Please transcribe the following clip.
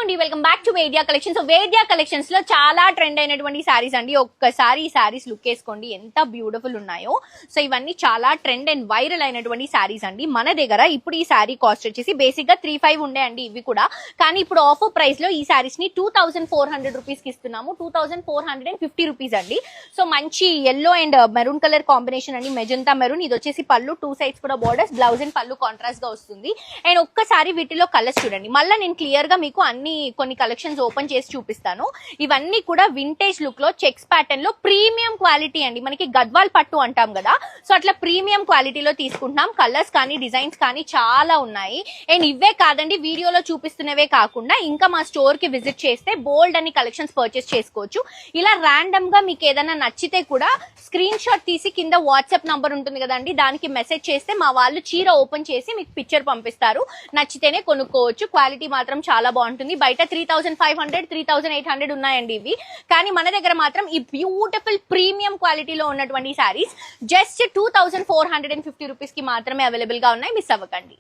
అండి welcome back to Vedya collections. So Vedya collections లో చాలా ట్రెండ్ అయినటువంటి సారీస్ అండి. ఒక్కసారి ఈ సారీస్ లుక్ వేసుకోండి ఎంత బ్యూటిఫుల్ ఉన్నాయో. సో ఇవన్నీ చాలా ట్రెండ్ అండ్ వైరల్ అయినటువంటి సారీస్ అండి. మన దగ్గర ఇప్పుడు ఈ సారీ కాస్ట్ వచ్చేసి బేసిక్ గా 3,500 ఉండే అండి ఇవి కూడా. కానీ ఇప్పుడు ఆఫర్ ప్రైస్ లో ఈ సారీస్ ని 2,400 రూపీస్ కి ఇస్తున్నాము. 2,450 రూపీస్ అండి. సో మంచి yellow and maroon colour combination అండి, మెజంతా మెరూన్. ఇది వచ్చేసి పళ్ళు, 2 సైడ్స్ కూడా బోర్డర్స్, బ్లౌజ్ అండ్ పళ్ళు కాంట్రాస్ట్ గా వస్తుంది. అండ్ ఒక్కసారి వీటిలో కలర్స్ చూడండి. మళ్ళీ నేను క్లియర్ గా మీకు కొన్ని కలెక్షన్స్ ఓపెన్ చేసి చూపిస్తాను. ఇవన్నీ కూడా వింటేజ్ లుక్ లో చెక్స్ ప్యాటర్న్ లో ప్రీమియం క్వాలిటీ అండి. మనకి గద్వాల్ పట్టు అంటాం కదా, సో అట్లా ప్రీమియం క్వాలిటీలో తీసుకుంటున్నాం. కలర్స్ కానీ డిజైన్స్ కానీ చాలా ఉన్నాయి. అండ్ ఇవే కాదండి, వీడియోలో చూపిస్తున్నవే కాకుండా ఇంకా మా స్టోర్ కి విజిట్ చేస్తే బోల్డ్ అని కలెక్షన్స్ పర్చేస్ చేసుకోవచ్చు. ఇలా ర్యాండమ్ గా మీకు ఏదైనా నచ్చితే కూడా స్క్రీన్ షాట్ తీసి కింద వాట్సాప్ నంబర్ ఉంటుంది కదండి, దానికి మెసేజ్ చేస్తే మా వాళ్ళు చీర ఓపెన్ చేసి మీకు పిక్చర్ పంపిస్తారు. నచ్చితేనే కొనుక్కోవచ్చు. క్వాలిటీ మాత్రం చాలా బాగుంటుంది. బయట 3,500 3,800 ఉన్నాయండి ఇవి. కానీ మన దగ్గర మాత్రం ఈ బ్యూటిఫుల్ ప్రీమియం క్వాలిటీలో ఉన్నటువంటి సారీస్ జస్ట్ 2,450 రూపీస్ కి మాత్రమే అవైలబుల్ గా ఉన్నాయి. మిస్ అవ్వకండి.